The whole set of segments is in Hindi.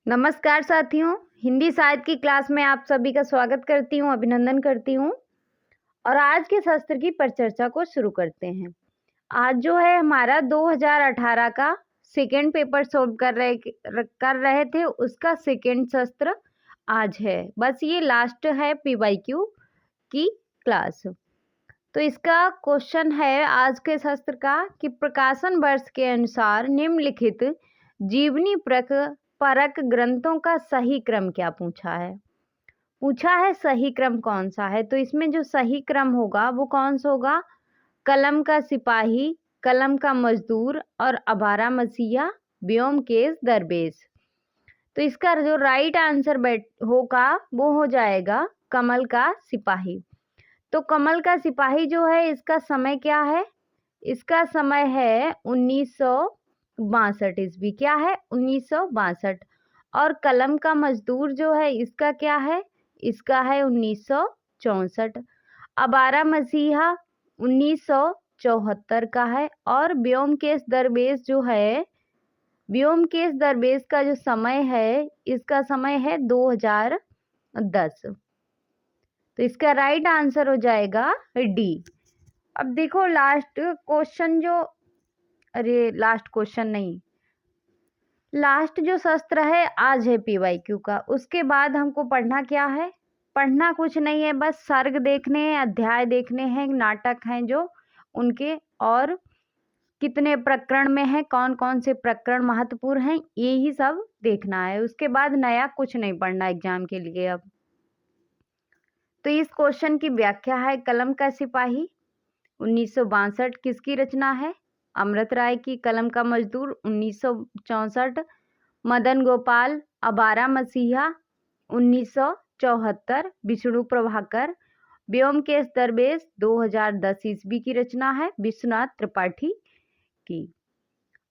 नमस्कार साथियों, हिंदी साहित्य की क्लास में आप सभी का स्वागत करती हूँ, अभिनंदन करती हूँ। और आज के शास्त्र की परिचर्चा को शुरू करते हैं। आज जो है हमारा 2018 का सेकेंड पेपर सॉल्व कर रहे थे, उसका सेकेंड शस्त्र आज है। बस ये लास्ट है पीवाईक्यू की क्लास। तो इसका क्वेश्चन है आज के शस्त्र का कि प्रकाशन वर्ष के अनुसार निम्नलिखित जीवनी परक ग्रंथों का सही क्रम क्या पूछा है सही क्रम कौन सा है। तो इसमें जो सही क्रम होगा वो कौन सा होगा? कलम का सिपाही, कलम का मजदूर और अबारा मसीहा, व्योमकेश दरवेश। तो इसका जो राइट आंसर होगा वो हो जाएगा कमल का सिपाही। तो कमल का सिपाही जो है इसका समय क्या है? इसका समय है 1962 ईस्वी। क्या है? 1962। और कलम का मजदूर जो है इसका क्या है? इसका है 1964। अबारा मसीहा 1974 का है। और व्योमकेश दरवेश जो है, व्योमकेश दरवेश का जो समय है इसका समय है 2010। तो इसका राइट आंसर हो जाएगा डी। अब देखो लास्ट क्वेश्चन लास्ट जो शस्त्र है आज है पीवाईक्यू का। उसके बाद हमको पढ़ना क्या है? पढ़ना कुछ नहीं है, बस सर्ग देखने हैं, अध्याय देखने हैं, नाटक हैं जो उनके, और कितने प्रकरण में है, कौन कौन से प्रकरण महत्वपूर्ण हैं, यही सब देखना है। उसके बाद नया कुछ नहीं पढ़ना एग्जाम के लिए। अब तो इस क्वेश्चन की व्याख्या है, कलम का सिपाही 1962 किसकी रचना है? अमृत राय की। कलम का मजदूर 1964, मदन गोपाल। अबारा मसीहा 1974, विष्णु प्रभाकर। व्योमकेश दरवेश 2010 ईस्वी की रचना है, विश्वनाथ त्रिपाठी की।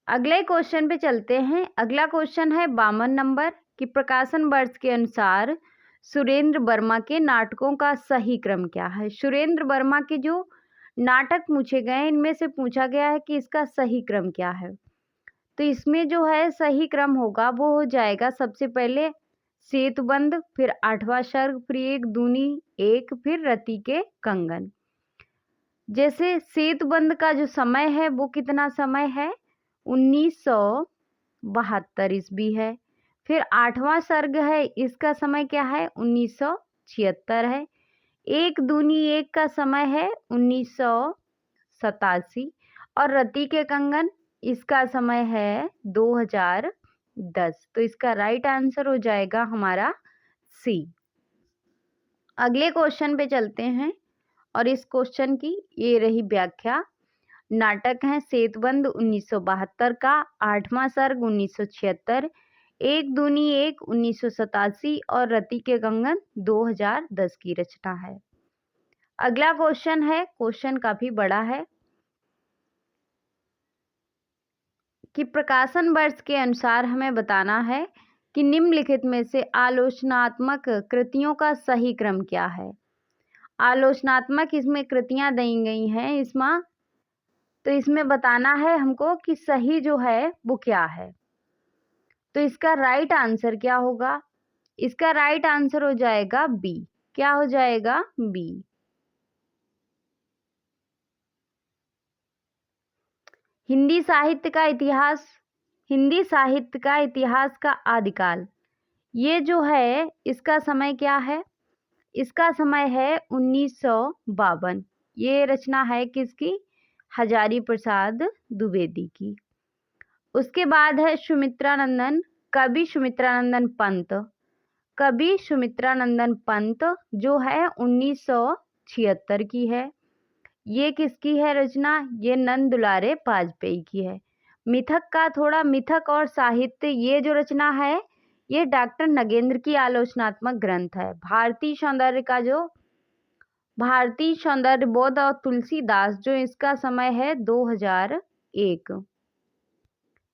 अगले क्वेश्चन पे चलते हैं। अगला क्वेश्चन है 52 नंबर कि प्रकाशन वर्ष के अनुसार सुरेंद्र वर्मा के नाटकों का सही क्रम क्या है। सुरेंद्र वर्मा के जो नाटक पूछे गए इनमें से पूछा गया है कि इसका सही क्रम क्या है। तो इसमें जो है सही क्रम होगा वो हो जाएगा सबसे पहले सेतुबंद, फिर आठवां सर्ग, फिर एक दूनी एक, फिर रति के कंगन। जैसे सेतुबंद का जो समय है वो कितना समय है? 1972 ईस्वी है। फिर आठवां सर्ग है, इसका समय क्या है? 1976 है। एक दूनी एक का समय है 1987। और रति के कंगन इसका समय है 2010। तो इसका राइट आंसर हो जाएगा हमारा सी। अगले क्वेश्चन पे चलते हैं और इस क्वेश्चन की ये रही व्याख्या। नाटक है सेतुबंद 1972 का, आठवां सर्ग 1976, एक दूनी एक 1987 और रति के कंगन 2010 की रचना है। अगला क्वेश्चन है, क्वेश्चन काफी बड़ा है कि प्रकाशन वर्ष के अनुसार हमें बताना है कि निम्नलिखित में से आलोचनात्मक कृतियों का सही क्रम क्या है। आलोचनात्मक इसमें कृतियां दी गई हैं इसमें, तो इसमें बताना है हमको कि सही जो है वो क्या है। तो इसका राइट आंसर क्या होगा? इसका राइट आंसर हो जाएगा बी। क्या हो जाएगा? बी। हिंदी साहित्य का इतिहास का आदिकाल, ये जो है इसका समय क्या है? इसका समय है 1952। ये रचना है किसकी? हजारी प्रसाद द्विवेदी की। उसके बाद है सुमित्रानंदन, कवि सुमित्रानंदन पंत जो है 1976 की है। ये किसकी है रचना? ये नंद दुलारे वाजपेयी की है। मिथक और साहित्य, ये जो रचना है ये डॉक्टर नगेंद्र की आलोचनात्मक ग्रंथ है। भारतीय सौंदर्य बोध और तुलसीदास जो इसका समय है 2001।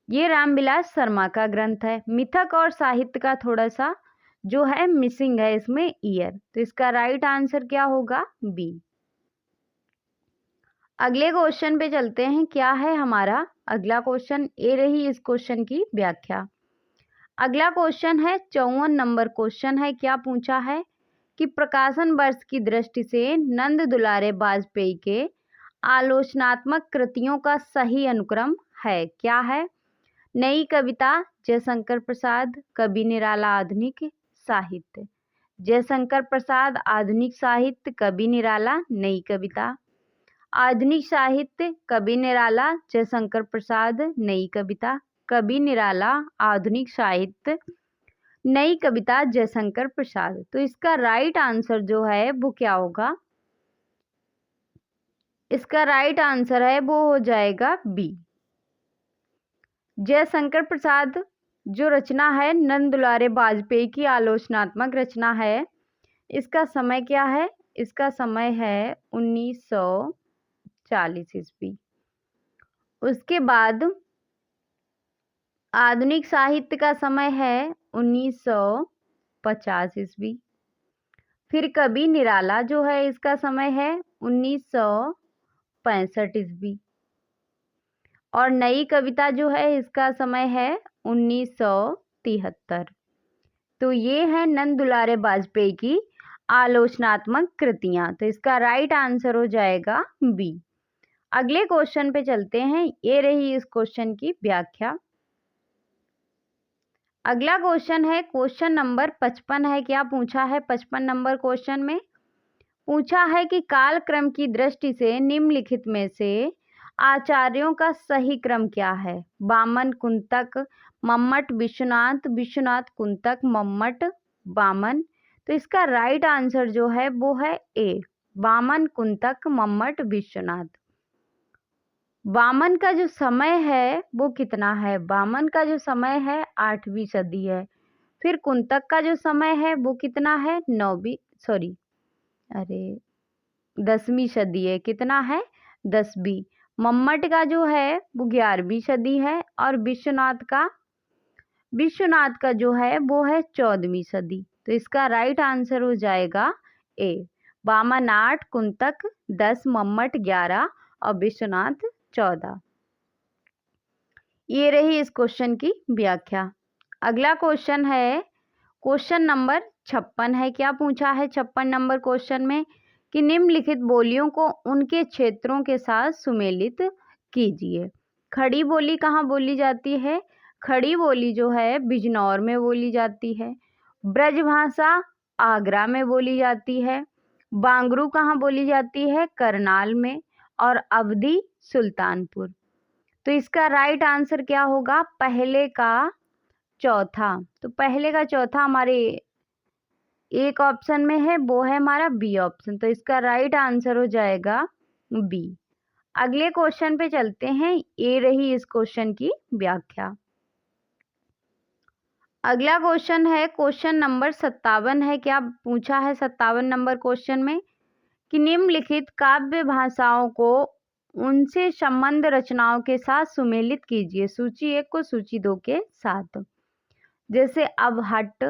ये रामविलास शर्मा का ग्रंथ है। मिथक और साहित्य का थोड़ा सा जो है मिसिंग है इसमें ईयर। तो इसका राइट आंसर क्या होगा? बी। अगले क्वेश्चन पे चलते हैं। क्या है हमारा अगला क्वेश्चन? ए रही इस क्वेश्चन की व्याख्या। अगला क्वेश्चन है 54 नंबर क्वेश्चन है। क्या पूछा है कि प्रकाशन वर्ष की दृष्टि से नंद दुलारे वाजपेयी के आलोचनात्मक कृतियों का सही अनुक्रम है, क्या है? नई कविता, जयशंकर प्रसाद, कवि निराला आधुनिक साहित्य। जयशंकर प्रसाद आधुनिक साहित्य, कवि निराला नई कविता। आधुनिक साहित्य कवि निराला, जयशंकर प्रसाद नई कविता। कवि निराला आधुनिक साहित्य, नई कविता जयशंकर प्रसाद। तो इसका राइट आंसर जो है वो क्या होगा? इसका राइट आंसर है वो हो जाएगा बी। जयशंकर प्रसाद जो रचना है नंद दुलारे वाजपेयी की आलोचनात्मक रचना है, इसका समय क्या है? इसका समय है 1940 ईस्वी। उसके बाद आधुनिक साहित्य का समय है 1950 ईस्वी। फिर कवि निराला जो है इसका समय है 1965 ईस्वी। और नई कविता जो है इसका समय है 1973। तो ये है नंद दुलारे वाजपेयी की आलोचनात्मक कृतियां। तो इसका राइट आंसर हो जाएगा बी। अगले क्वेश्चन पे चलते हैं। ये रही इस क्वेश्चन की व्याख्या। अगला क्वेश्चन है क्वेश्चन नंबर 55 है। क्या पूछा है 55 नंबर क्वेश्चन में? पूछा है कि कालक्रम की दृष्टि से निम्नलिखित में से आचार्यों का सही क्रम क्या है? वामन, कुंतक, मम्मट, विश्वनाथ, विश्वनाथ, कुंतक, मम्मट, वामन। तो इसका राइट आंसर जो है वो है ए, वामन, कुंतक, मम्मट, विश्वनाथ। वामन का जो समय है वो कितना है? वामन का जो समय है 8वीं सदी है। फिर कुंतक का जो समय है वो कितना है? 10वीं सदी है। कितना है? 10वीं। मम्मट का जो है वो 11वीं सदी है। और विश्वनाथ का जो है वो है 14वीं सदी। तो इसका राइट आंसर हो जाएगा ए, वामन 8, कुंतक 10, मम्मट 11 और विश्वनाथ 14। ये रही इस क्वेश्चन की व्याख्या। अगला क्वेश्चन है क्वेश्चन नंबर 56 है। क्या पूछा है 56 नंबर क्वेश्चन में कि निम्नलिखित बोलियों को उनके क्षेत्रों के साथ सुमेलित कीजिए। खड़ी बोली कहाँ बोली जाती है? खड़ी बोली जो है बिजनौर में बोली जाती है। ब्रजभाषा आगरा में बोली जाती है। बांगरू कहाँ बोली जाती है? करनाल में। और अवधी सुल्तानपुर। तो इसका राइट आंसर क्या होगा? पहले का चौथा। तो पहले का चौथा हमारे एक ऑप्शन में है, वो है हमारा बी ऑप्शन। तो इसका राइट आंसर हो जाएगा बी। अगले क्वेश्चन पे चलते हैं। ये रही इस क्वेश्चन की व्याख्या। अगला क्वेश्चन है क्वेश्चन नंबर 57 है। क्या पूछा है 57 नंबर क्वेश्चन में कि निम्नलिखित काव्य भाषाओं को उनसे संबंध रचनाओं के साथ सुमेलित कीजिए। सूची 1 को सूची 2 के साथ। जैसे अबहट्ट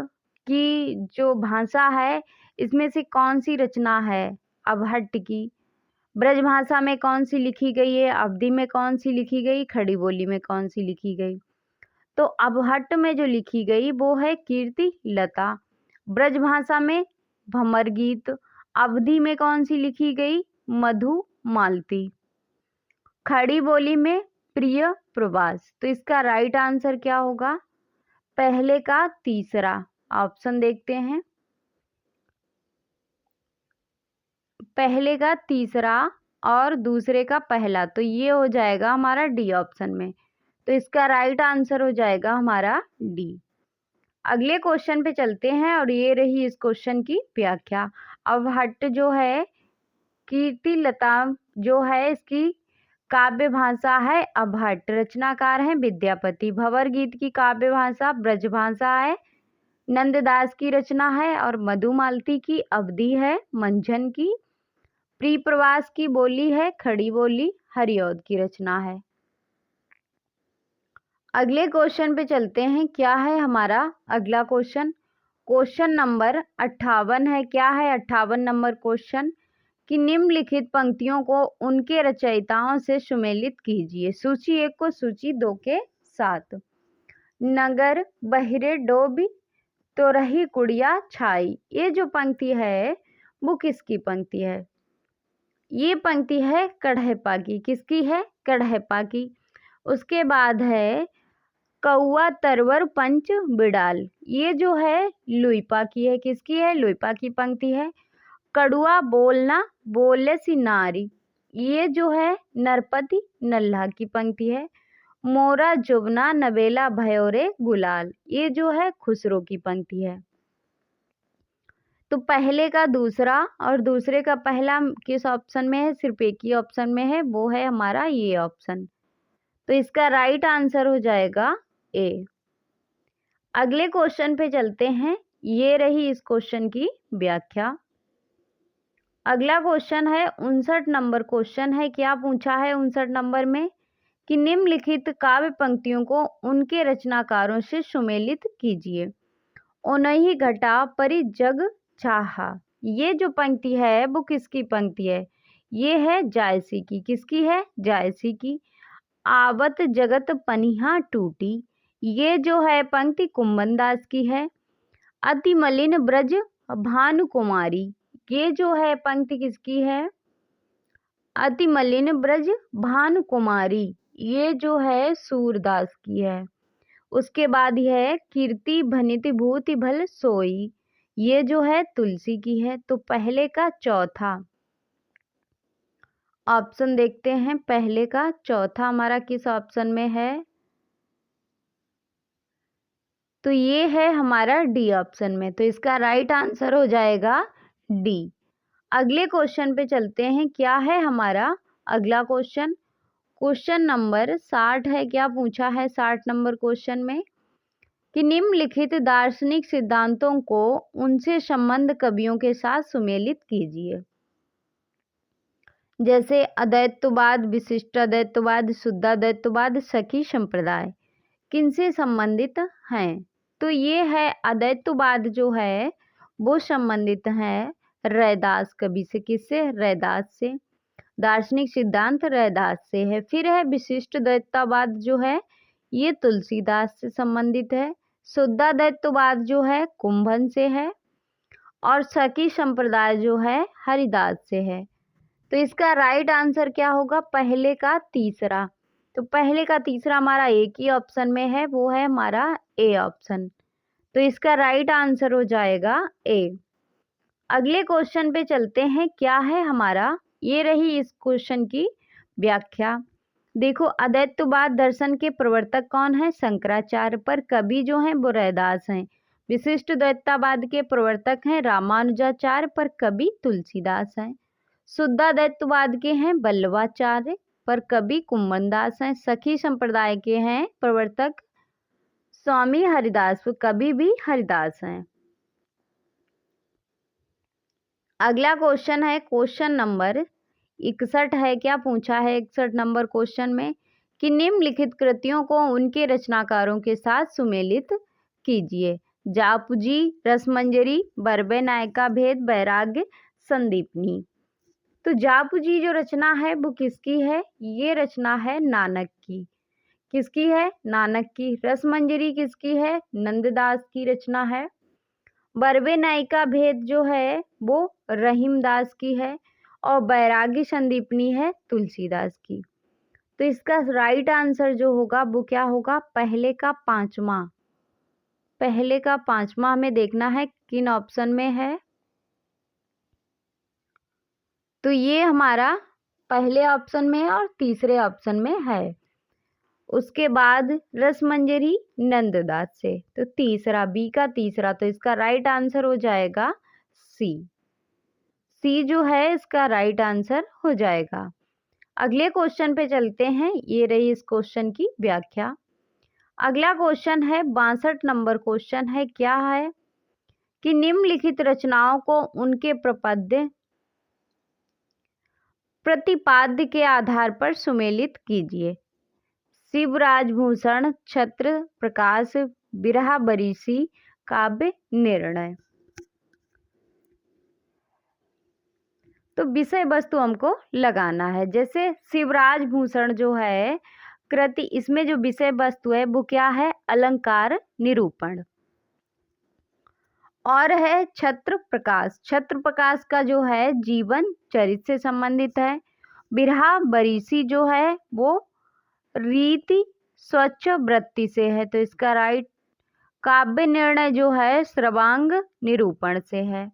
की जो भाषा है इसमें से कौन सी रचना है अबहट्ट की? ब्रजभाषा में कौन सी लिखी गई है? अवधी में कौन सी लिखी गई? खड़ी बोली में कौन सी लिखी गई? तो अबहट्ट में जो लिखी गई वो है कीर्ति लता। ब्रजभाषा में भंवर गीत। अवधी में कौन सी लिखी गई? मधु मालती। खड़ी बोली में प्रिय प्रवास। तो इसका राइट आंसर क्या होगा? पहले का तीसरा ऑप्शन देखते हैं। पहले का तीसरा और दूसरे का पहला। तो ये हो जाएगा हमारा डी ऑप्शन में। तो इसका राइट आंसर हो जाएगा हमारा डी। अगले क्वेश्चन पे चलते हैं और ये रही इस क्वेश्चन की व्याख्या। अबहट्ट जो है कीर्ति लता जो है इसकी काव्य भाषा है अबहट्ट। रचनाकार है विद्यापति। भंवर गीत की काव्य भाषा ब्रजभाषा है, नंददास की रचना है। और मधुमालती की अवधी है, मंझन की। प्रिय प्रवास की बोली है खड़ी बोली, हरिऔध की रचना है। अगले क्वेश्चन पे चलते हैं। क्या है हमारा अगला क्वेश्चन? क्वेश्चन नंबर 58 है। क्या है 58 नंबर क्वेश्चन कि निम्नलिखित पंक्तियों को उनके रचयिताओं से सुमेलित कीजिए। सूची 1 को सूची 2 के साथ। नगर बहिरे डोबी तो रही कुड़िया छाई। ये जो पंक्ति है वो किसकी पंक्ति है? ये पंक्ति है कढ़ैपा की। किसकी है? कढ़ैपा की। उसके बाद है कौआ तरवर पंच बिडाल। ये जो है लुइपा की है। किसकी है? लुइपा की पंक्ति है। कड़ुआ बोलना बोले सी नारी। ये जो है नरपति नल्हा की पंक्ति है। मोरा जुबना नवेला भयोरे गुलाल। ये जो है खुसरो की पंक्ति है। तो पहले का दूसरा और दूसरे का पहला किस ऑप्शन में है? सिर्फ एक ही ऑप्शन में है, वो है हमारा ये ऑप्शन। तो इसका राइट आंसर हो जाएगा ए। अगले क्वेश्चन पे चलते हैं। ये रही इस क्वेश्चन की व्याख्या। अगला क्वेश्चन है 59 नंबर क्वेश्चन है। क्या पूछा है 59 नंबर में कि निम्नलिखित काव्य पंक्तियों को उनके रचनाकारों से सुमेलित कीजिए। ओनही घटा परि जग चाहा। ये जो पंक्ति है वो किसकी पंक्ति है? ये है जायसी की। किसकी है? जायसी की। आवत जगत पनिहा टूटी। ये जो है पंक्ति कुंभन दास की है। अति मलिन ब्रज भानु कुमारी। ये जो है पंक्ति किसकी है? अति मलिन ब्रज भानु कुमारी। ये जो है सूरदास की है। उसके बाद यह है कीर्ति भनिति भूति भल सोई। ये जो है तुलसी की है। तो पहले का चौथा ऑप्शन देखते हैं। पहले का चौथा हमारा किस ऑप्शन में है? तो ये है हमारा डी ऑप्शन में। तो इसका राइट आंसर हो जाएगा डी। अगले क्वेश्चन पे चलते हैं। क्या है हमारा अगला क्वेश्चन? क्वेश्चन नंबर 60 है। क्या पूछा है 60 नंबर क्वेश्चन में कि निम्नलिखित दार्शनिक सिद्धांतों को उनसे संबंध कवियों के साथ सुमेलित कीजिए। जैसे अद्वैतवाद, विशिष्ट अद्वैतवाद, शुद्ध अद्वैतवाद, सखी संप्रदाय किनसे संबंधित हैं? तो ये है अद्वैतवाद जो है वो संबंधित है रैदास कवि से। किससे? रैदास से। दार्शनिक सिद्धांत रैदास से है। फिर है विशिष्ट द्वैतवाद जो है ये तुलसीदास से संबंधित है। शुद्धाद्वैतवाद जो है कुंभन से है। और सखी संप्रदाय जो है हरिदास से है। तो इसका राइट आंसर क्या होगा? पहले का तीसरा। तो पहले का तीसरा हमारा एक ही ऑप्शन में है, वो है हमारा ए ऑप्शन। तो इसका राइट आंसर हो जाएगा ए। अगले क्वेश्चन पे चलते हैं। क्या है हमारा? ये रही इस क्वेश्चन की व्याख्या। देखो अद्वैतवाद दर्शन के प्रवर्तक कौन है? शंकराचार्य। पर कवि जो हैं वो रैदास हैं। विशिष्ट द्वैतवाद के प्रवर्तक हैं रामानुजाचार्य। पर कवि तुलसीदास हैं। शुद्धाद्वैतवाद के हैं वल्लभाचार्य। पर कवि कुंभनदास हैं। सखी संप्रदाय के हैं प्रवर्तक स्वामी हरिदास। कवि भी हरिदास हैं। अगला क्वेश्चन है क्वेश्चन नंबर 61 है। क्या पूछा है 61 नंबर क्वेश्चन में कि निम्नलिखित कृतियों को उनके रचनाकारों के साथ सुमेलित कीजिए। जापुजी, रसमंजरी, बरबे नायका भेद, बैराग्य, संदीपनी। तो जापुजी जो रचना है वो किसकी है? ये रचना है नानक की। किसकी है? नानक की। रसमंजरी किसकी है? नंददास की रचना है। बरबे नायिका भेद जो है वो रहीमदास की है। और बैरागी संदीपनी है तुलसीदास की। तो इसका राइट आंसर जो होगा वो क्या होगा? पहले का पांचवा। पहले का पांचवा हमें देखना है किन ऑप्शन में है। तो ये हमारा पहले ऑप्शन में है और तीसरे ऑप्शन में है। उसके बाद रसमंजरी नंददास से। तो तीसरा, बी का तीसरा। तो इसका राइट आंसर हो जाएगा सी। सी जो है इसका राइट आंसर हो जाएगा। अगले क्वेश्चन पे चलते हैं। ये रही इस क्वेश्चन की व्याख्या। अगला क्वेश्चन है 62 नंबर क्वेश्चन है। क्या है कि निम्नलिखित रचनाओं को उनके प्रपद्य प्रतिपाद्य के आधार पर सुमेलित कीजिए। शिवराजभूषण, छत्र प्रकाश, बिरहा बरीसी, काव्य निर्णय। तो विषय वस्तु हमको लगाना है। जैसे शिवराजभूषण जो है कृति, इसमें जो विषय वस्तु है वो क्या है? अलंकार निरूपण। और है छत्र प्रकाश। छत्र प्रकाश का जो है जीवन चरित्र से संबंधित है। बिरहा बरीसी जो है वो रीति स्वच्छ वृत्ति से है, तो इसका राइट। काव्य निर्णय जो है सर्वांग निरूपण से है,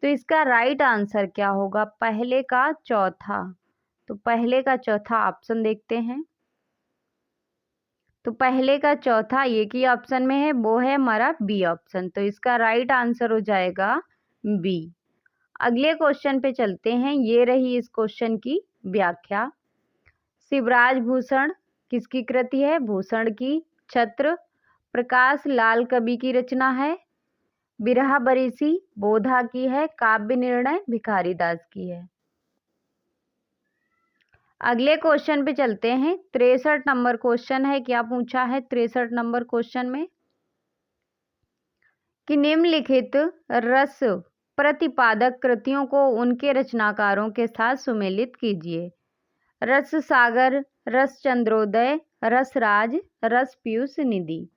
तो इसका राइट आंसर क्या होगा? पहले का चौथा। तो पहले का चौथा ऑप्शन देखते हैं। तो पहले का चौथा एक ही ऑप्शन में है, वो है हमारा बी ऑप्शन, तो इसका राइट आंसर हो जाएगा बी। अगले क्वेश्चन पे चलते हैं। ये रही इस क्वेश्चन की व्याख्या। शिवराज भूषण किसकी कृति है? भूषण की। छत्र प्रकाश लाल कवि की रचना है। बिरहा बरीसी बोधा की है। काव्य निर्णय भिखारीदास की है। अगले क्वेश्चन पे चलते हैं। 63 नंबर क्वेश्चन है। क्या पूछा है 63 नंबर क्वेश्चन में? कि निम्नलिखित रस प्रतिपादक कृतियों को उनके रचनाकारों के साथ सुमेलित कीजिए। रस सागर, रस चंद्रोदय, रस राज, रस पीयूष निधि।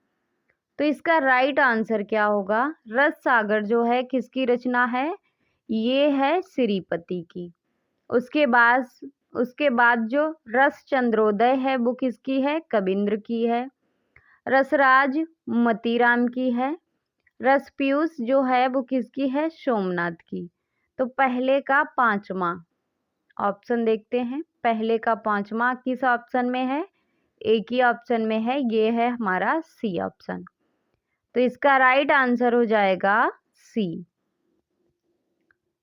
तो इसका राइट आंसर क्या होगा? रस सागर जो है किसकी रचना है? ये है श्रीपति की। उसके बाद जो रस चंद्रोदय है वो किसकी है? कबींद्र की है। रसराज मतीराम की है। रस पीयूष जो है वो किसकी है? सोमनाथ की। तो पहले का पांचवा ऑप्शन देखते हैं। पहले का पांचवा किस ऑप्शन में है? एक ही ऑप्शन में है, ये है हमारा सी ऑप्शन। तो इसका राइट आंसर हो जाएगा सी।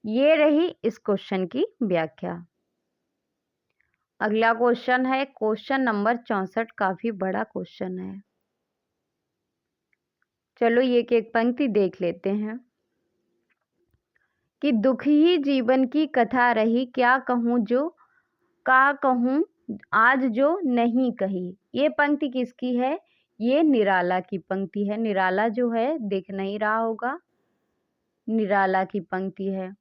ये रही इस क्वेश्चन की व्याख्या। अगला क्वेश्चन है क्वेश्चन नंबर 64। काफी बड़ा क्वेश्चन है। चलो ये एक पंक्ति देख लेते हैं। कि दुख ही जीवन की कथा रही, क्या कहूँ आज जो नहीं कही। ये पंक्ति किसकी है? ये निराला की पंक्ति है। निराला जो है देख नहीं रहा होगा, निराला की पंक्ति है।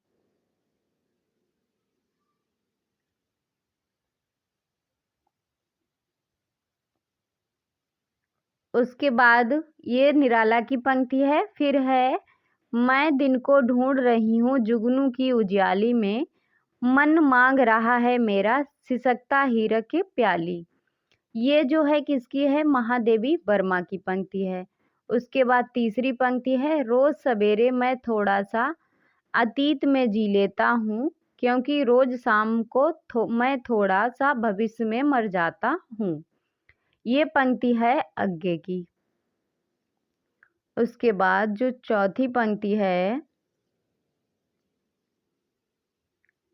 उसके बाद ये निराला की पंक्ति है। फिर है मैं दिन को ढूंढ रही हूँ जुगनू की उजियाली में, मन मांग रहा है मेरा सिसकता हीरक की प्याली। ये जो है किसकी है? महादेवी वर्मा की पंक्ति है। उसके बाद तीसरी पंक्ति है रोज सवेरे मैं थोड़ा सा अतीत में जी लेता हूँ, क्योंकि रोज शाम को मैं थोड़ा सा भविष्य में मर जाता हूँ। ये पंक्ति है आगे की। उसके बाद जो चौथी पंक्ति है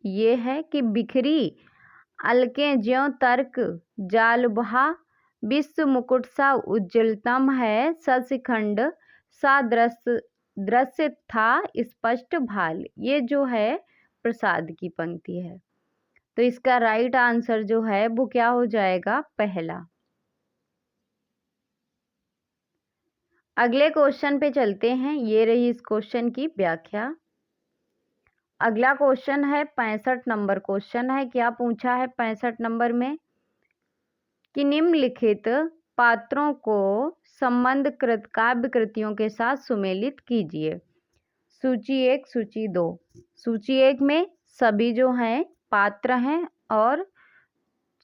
ये है कि बिखरी अलकें ज्यों तर्क जाल बहा, विश्व मुकुट सा उज्जवलतम है, सचखंड सा दृश्य था स्पष्ट भाल। ये जो है प्रसाद की पंक्ति है। तो इसका राइट आंसर जो है वो क्या हो जाएगा? पहला। अगले क्वेश्चन पे चलते हैं। ये रही इस क्वेश्चन की व्याख्या। अगला क्वेश्चन है 65 नंबर क्वेश्चन है। क्या पूछा है 65 नंबर में? कि निम्नलिखित पात्रों को संबंधकृत काव्य कृतियों के साथ सुमेलित कीजिए। सूची 1, सूची 2। सूची 1 में सभी जो हैं पात्र हैं और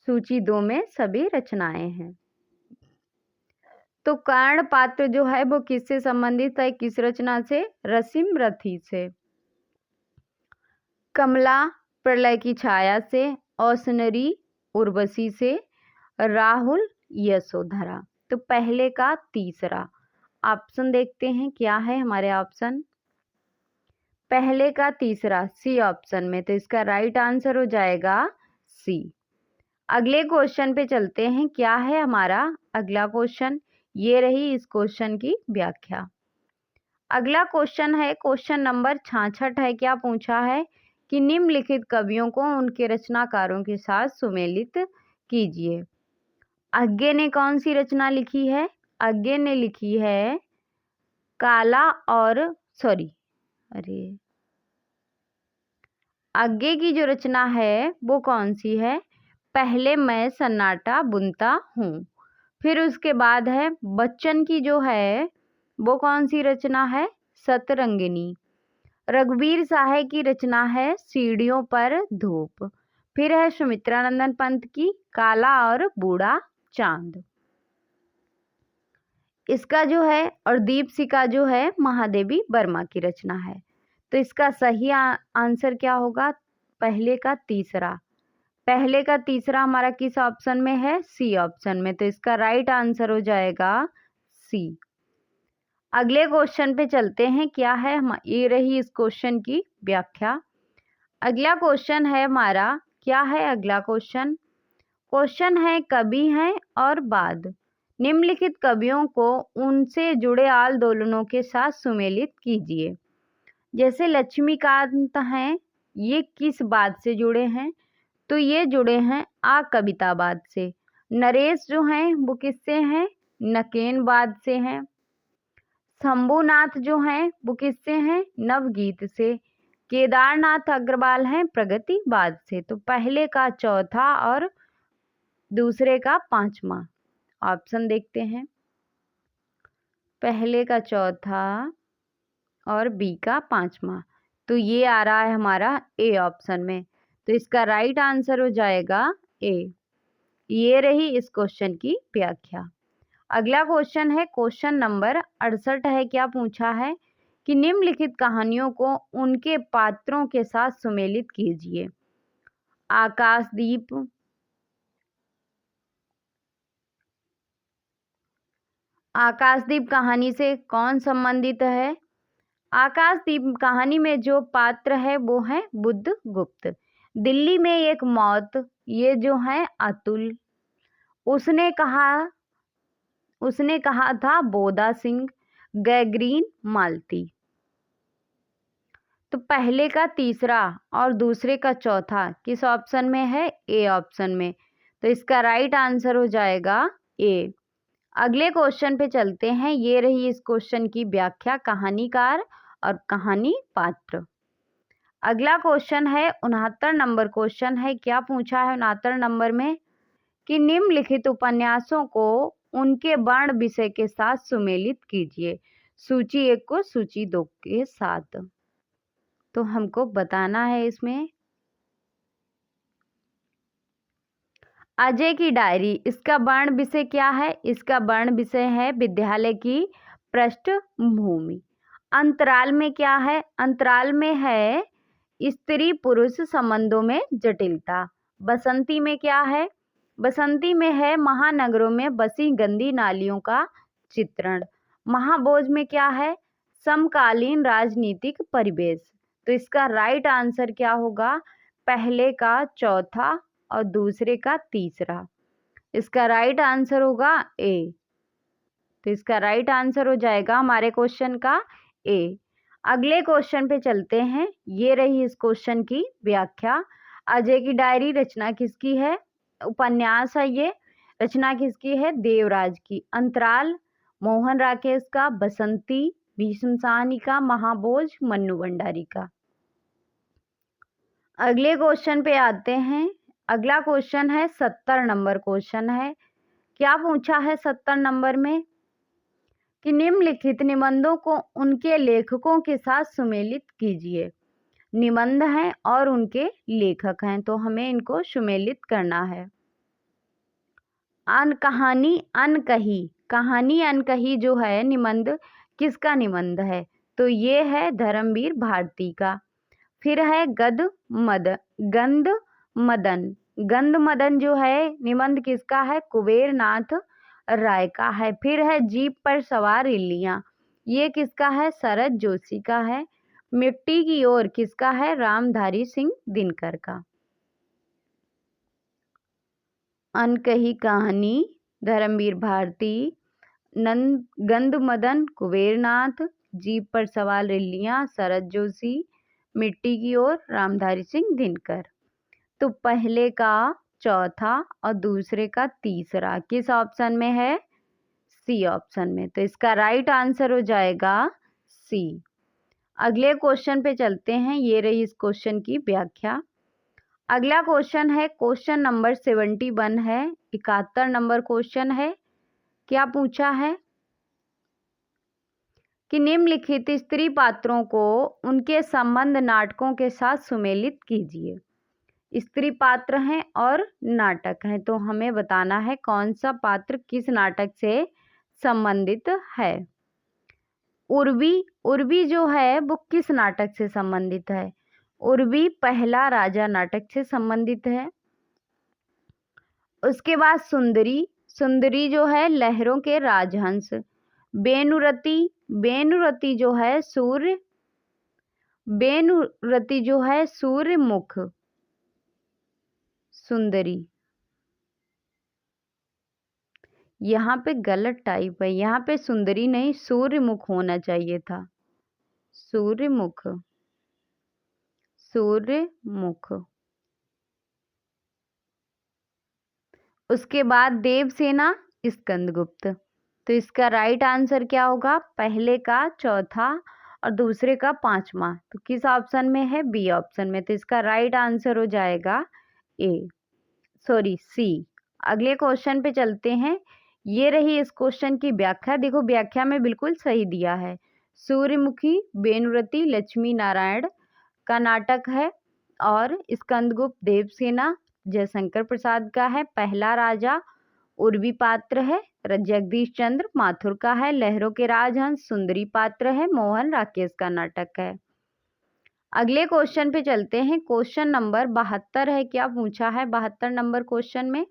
सूची 2 में सभी रचनाएं हैं। तो कर्ण पात्र जो है वो किससे संबंधित है? किस रचना से? रसिम रथी से। कमला प्रलय की छाया से। औसनरी उर्वशी से। राहुल यशोधरा। तो पहले का तीसरा ऑप्शन देखते हैं क्या है हमारे ऑप्शन। पहले का तीसरा सी ऑप्शन में, तो इसका राइट आंसर हो जाएगा सी। अगले क्वेश्चन पे चलते हैं। क्या है हमारा अगला क्वेश्चन? ये रही इस क्वेश्चन की व्याख्या। अगला क्वेश्चन है क्वेश्चन नंबर 66 है। क्या पूछा है? कि निम्नलिखित कवियों को उनके रचनाकारों के साथ सुमेलित कीजिए। आज्ञे ने कौन सी रचना लिखी है? आज्ञे ने लिखी है काला और आगे की जो रचना है वो कौन सी है? पहले मैं सन्नाटा बुनता हूँ। फिर उसके बाद है बच्चन की जो है वो कौन सी रचना है, सतरंगिनी। रघुवीर साहे की रचना है सीढ़ियों पर धूप। फिर है सुमित्रानंदन पंत की काला और बूढ़ा चांद। इसका जो है और दीपशिखा जो है महादेवी वर्मा की रचना है। तो इसका सही आंसर क्या होगा, पहले का तीसरा। पहले का तीसरा हमारा किस ऑप्शन में है, सी ऑप्शन में। तो इसका राइट आंसर हो जाएगा सी। अगले क्वेश्चन पे चलते हैं, क्या है ये रही इस क्वेश्चन की व्याख्या। अगला क्वेश्चन है हमारा, क्या है अगला क्वेश्चन। क्वेश्चन है कवि हैं और बाद। निम्नलिखित कवियों को उनसे जुड़े आंदोलनों के साथ सुमेलित कीजिए। जैसे लक्ष्मीकांत हैं, ये किस बात से जुड़े हैं, तो ये जुड़े हैं आ कवितावाद से। नरेश जो हैं वो किससे हैं, नकेनवाद से हैं। शंभुनाथ जो हैं वो किससे हैं, नवगीत से। केदारनाथ अग्रवाल हैं प्रगतिवाद से। तो पहले का चौथा और दूसरे का पांचवा ऑप्शन देखते हैं। पहले का चौथा और बी का पांचवा, तो ये आ रहा है हमारा ए ऑप्शन में। तो इसका राइट आंसर हो जाएगा ए। ये रही इस क्वेश्चन की व्याख्या। अगला क्वेश्चन है क्वेश्चन नंबर 68 है। क्या पूछा है कि निम्नलिखित कहानियों को उनके पात्रों के साथ सुमेलित कीजिए। आकाशदीप, आकाशदीप कहानी से कौन संबंधित है। आकाशदीप कहानी में जो पात्र है वो है बुद्धगुप्त। दिल्ली में एक मौत, ये जो है अतुल। उसने कहा था बोधा सिंह। गैग्रीन मालती। तो पहले का तीसरा और दूसरे का चौथा किस ऑप्शन में है, ए ऑप्शन में। तो इसका राइट आंसर हो जाएगा ए। अगले क्वेश्चन पे चलते हैं। ये रही इस क्वेश्चन की व्याख्या, कहानीकार और कहानी पात्र। अगला क्वेश्चन है 69 नंबर क्वेश्चन है। क्या पूछा है 69 नंबर में कि निम्नलिखित उपन्यासों को उनके वर्ण विषय के साथ सुमेलित कीजिए। सूची 1 को सूची 2 के साथ। तो हमको बताना है इसमें अजय की डायरी, इसका वर्ण विषय क्या है, इसका वर्ण विषय है विद्यालय की पृष्ठभूमि। अंतराल में क्या है, अंतराल में है स्त्री पुरुष संबंधों में जटिलता। बसंती में क्या है, बसंती में है महानगरों में बसी गंदी नालियों का चित्रण। महाभोज में क्या है, समकालीन राजनीतिक परिवेश। तो इसका राइट आंसर क्या होगा, पहले का चौथा और दूसरे का तीसरा। इसका राइट आंसर होगा ए। तो इसका राइट आंसर हो जाएगा हमारे क्वेश्चन का ए। अगले क्वेश्चन पे चलते हैं। ये रही इस क्वेश्चन की व्याख्या। अजय की डायरी रचना किसकी है, उपन्यास है ये, रचना किसकी है, देवराज की। अंतराल मोहन राकेश का। बसंती भीष्म साहनी का। महाभोज मन्नू भंडारी का। अगले क्वेश्चन पे आते हैं। अगला क्वेश्चन है 70 नंबर क्वेश्चन है। क्या पूछा है 70 नंबर में कि निम्नलिखित निबंधों को उनके लेखकों के साथ सुमेलित कीजिए। निबंध हैं और उनके लेखक हैं, तो हमें इनको सुमेलित करना है। कहानी अनकही, कहानी अनकही जो है निबंध किसका निबंध है, तो ये है धर्मवीर भारती का। फिर है गंध मदन, गंध मदन जो है निबंध किसका है, कुबेर नाथ राय का है। फिर है जीप पर सवार इल्लियां, ये किसका है, शरद जोशी का है। मिट्टी की ओर किसका है, रामधारी सिंह दिनकर का। अनकही कहानी धर्मवीर भारती, गंध मदन कुबेरनाथ, जीप पर सवार इल्लियां शरद जोशी, मिट्टी की ओर रामधारी सिंह दिनकर। तो पहले का चौथा और दूसरे का तीसरा किस ऑप्शन में है, सी ऑप्शन में। तो इसका राइट आंसर हो जाएगा सी। अगले क्वेश्चन पे चलते हैं। ये रही इस क्वेश्चन की व्याख्या। अगला क्वेश्चन है क्वेश्चन नंबर 71 है, 71 नंबर क्वेश्चन है। क्या पूछा है कि निम्नलिखित स्त्री पात्रों को उनके संबंध नाटकों के साथ सुमेलित कीजिए। स्त्री पात्र हैं और नाटक हैं, तो हमें बताना है कौन सा पात्र किस नाटक से संबंधित है। उर्वी जो है वो किस नाटक से संबंधित है? उर्वी पहला राजा नाटक से संबंधित है। उसके बाद सुंदरी जो है लहरों के राजहंस। बेनुरती जो है सूर्यमुख। सुंदरी यहाँ पे गलत टाइप है, यहाँ पे सुंदरी नहीं सूर्यमुख होना चाहिए था। सूर्यमुख। उसके बाद देवसेना स्कंदगुप्त। तो इसका राइट आंसर क्या होगा? पहले का चौथा और दूसरे का पांचवा। तो किस ऑप्शन में है? बी ऑप्शन में। तो इसका राइट आंसर हो जाएगा सी। अगले क्वेश्चन पे चलते हैं। ये रही इस क्वेश्चन की व्याख्या। देखो व्याख्या में बिल्कुल सही दिया है। सूर्यमुखी बेनुरती लक्ष्मी नारायण का नाटक है और स्कंदगुप्त देवसेना जयशंकर प्रसाद का है। पहला राजा उर्वी पात्र है। जगदीश चंद्र माथुर का है। लहरों के राजहंस सुंदरी पात्र है। मोहन राकेश का नाटक है। अगले क्वेश्चन पे चलते हैं। क्वेश्चन नंबर 72 है। क्या पूछा है 72 नंबर क्वेश्चन में?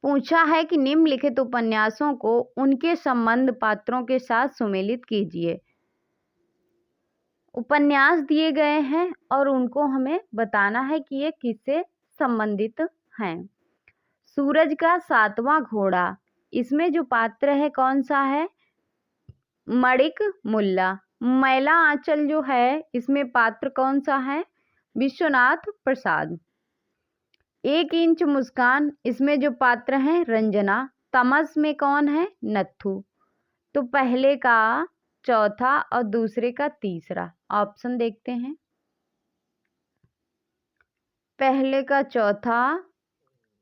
पूछा है कि निम्नलिखित उपन्यासों को उनके संबंध पात्रों के साथ सुमेलित कीजिए। उपन्यास दिए गए हैं और उनको हमें बताना है कि ये किससे संबंधित हैं। सूरज का सातवां घोड़ा, इसमें जो पात्र है कौन सा है? मणिक मुल्ला। मैला आंचल जो है इसमें पात्र कौन सा है? विश्वनाथ प्रसाद। 1 इंच मुस्कान, इसमें जो पात्र हैं रंजना। तमस में कौन है? नत्थू। तो पहले का चौथा और दूसरे का तीसरा ऑप्शन देखते हैं। पहले का चौथा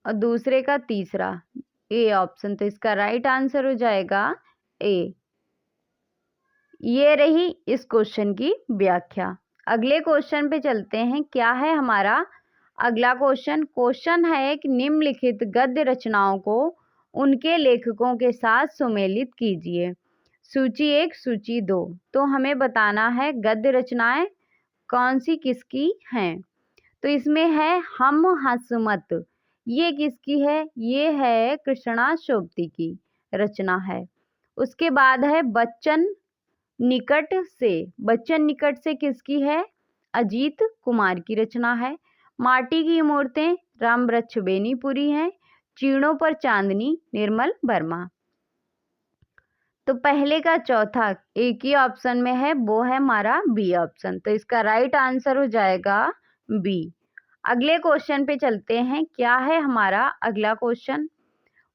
और दूसरे का तीसरा ए ऑप्शन। तो इसका राइट आंसर हो जाएगा ए। ये रही इस क्वेश्चन की व्याख्या। अगले क्वेश्चन पे चलते हैं। क्या है हमारा अगला क्वेश्चन? क्वेश्चन है कि निम्नलिखित गद्य रचनाओं को उनके लेखकों के साथ सुमेलित कीजिए। सूची 1 सूची 2। तो हमें बताना है गद्य रचनाएं कौन सी किसकी हैं। तो इसमें है हम हंसमत, ये किसकी है? ये है कृष्णा शोभती की रचना है। उसके बाद है बच्चन निकट से किसकी है? अजीत कुमार की रचना है। माटी की मूर्तें रामवृक्ष बेनीपुरी हैं। चीणों पर चांदनी निर्मल वर्मा। तो पहले का चौथा एक ही ऑप्शन में है, वो है हमारा बी ऑप्शन। तो इसका राइट आंसर हो जाएगा बी। अगले क्वेश्चन पे चलते हैं। क्या है हमारा अगला क्वेश्चन?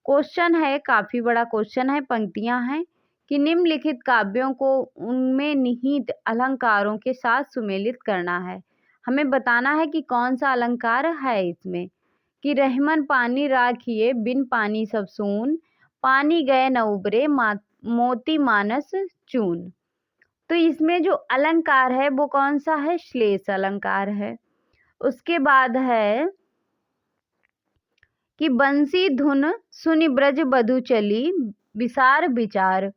क्वेश्चन है काफी बड़ा क्वेश्चन है, पंक्तियां हैं कि निम्नलिखित काव्यों को उनमें निहित अलंकारों के साथ सुमेलित करना है। हमें बताना है कि कौन सा अलंकार है इसमें। कि रहमन पानी राखिए बिन पानी सब सून, पानी गए न उबरे मोती मानस चून। तो इसमें जो अलंकार है वो कौन सा है? श्लेष अलंकार है। उसके बाद है कि बंसी धुन सुनि ब्रज बधु चली, विसार विचार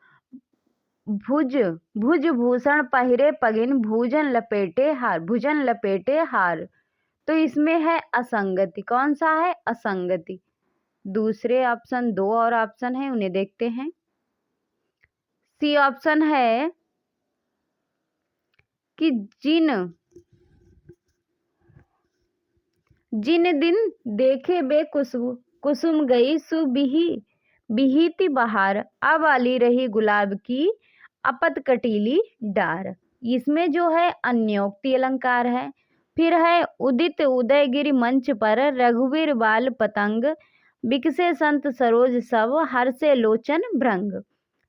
भुज भूषण पहिरे पगिन, भुजन लपेटे हार। तो इसमें है असंगति। कौन सा है? असंगति। दूसरे ऑप्शन 2 और ऑप्शन है, उन्हें देखते हैं। सी ऑप्शन है कि जिन दिन देखे बे कुसुम गई बिहीती बहार, अब वाली रही गुलाब की अपत कटीली डार। इसमें जो है अन्योक्ति अलंकार है। फिर है उदित उदयगिरि मंच पर, रघुवीर बाल पतंग, बिकसे संत सरोज सब, हर्षे लोचन भृंग।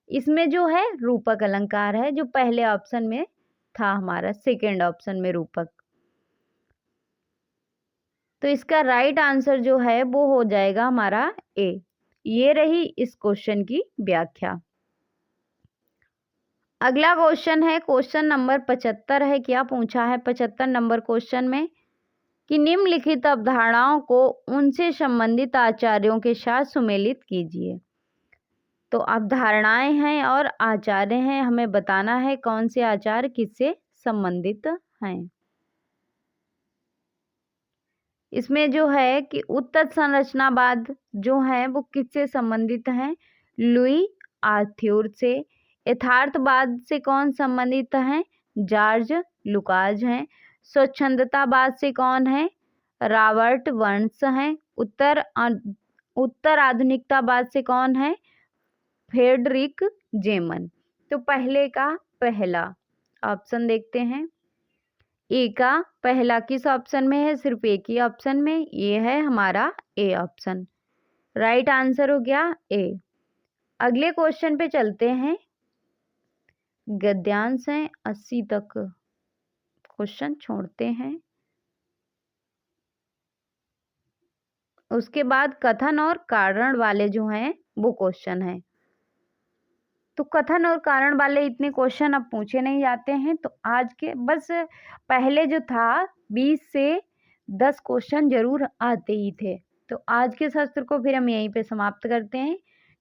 इसमें जो है रूपक अलंकार है, जो पहले ऑप्शन में था हमारा, सेकेंड ऑप्शन में रूपक। तो इसका राइट आंसर जो है वो हो जाएगा हमारा ए। ये रही इस क्वेश्चन की व्याख्या। अगला क्वेश्चन है क्वेश्चन नंबर 75 है। क्या पूछा है 75 नंबर क्वेश्चन में कि निम्नलिखित अवधारणाओं को उनसे संबंधित आचार्यों के साथ सुमेलित कीजिए। तो अवधारणाएं हैं और आचार्य हैं, हमें बताना है कौन से आचार्य किससे संबंधित हैं। इसमें जो है कि उत्तक संरचनावाद जो है वो किससे संबंधित हैं? लुई आर्थ्यूर से। यथार्थवाद से कौन संबंधित हैं? जॉर्ज लुकास हैं। स्वच्छंदतावाद से कौन है? रॉबर्ट बर्न्स हैं। उत्तर आधुनिकतावाद से कौन है? फ्रेडरिक जेमन। तो पहले का पहला ऑप्शन देखते हैं। ए का पहला किस ऑप्शन में है? सिर्फ एक ही ऑप्शन में, ये है हमारा ए ऑप्शन। राइट आंसर हो गया ए। अगले क्वेश्चन पे चलते हैं। गद्यांश है 80 तक क्वेश्चन छोड़ते हैं। उसके बाद कथन और कारण वाले जो हैं वो क्वेश्चन है। तो कथन और कारण वाले इतने क्वेश्चन अब पूछे नहीं जाते हैं। तो आज के बस पहले जो था 20 से 10 क्वेश्चन जरूर आते ही थे। तो आज के सत्र को फिर हम यहीं पे समाप्त करते हैं,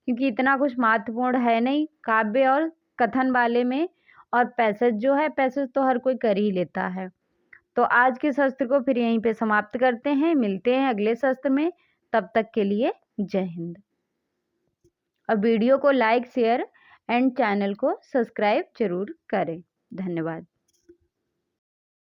क्योंकि इतना कुछ महत्वपूर्ण है नहीं काव्य और कथन वाले में। और पैसेज जो है, पैसेज तो हर कोई कर ही लेता है। तो आज के सत्र को फिर यहीं पे समाप्त करते हैं। मिलते हैं अगले सत्र में, तब तक के लिए जय हिंद। और वीडियो को लाइक शेयर एंड चैनल को सब्सक्राइब जरूर करें। धन्यवाद।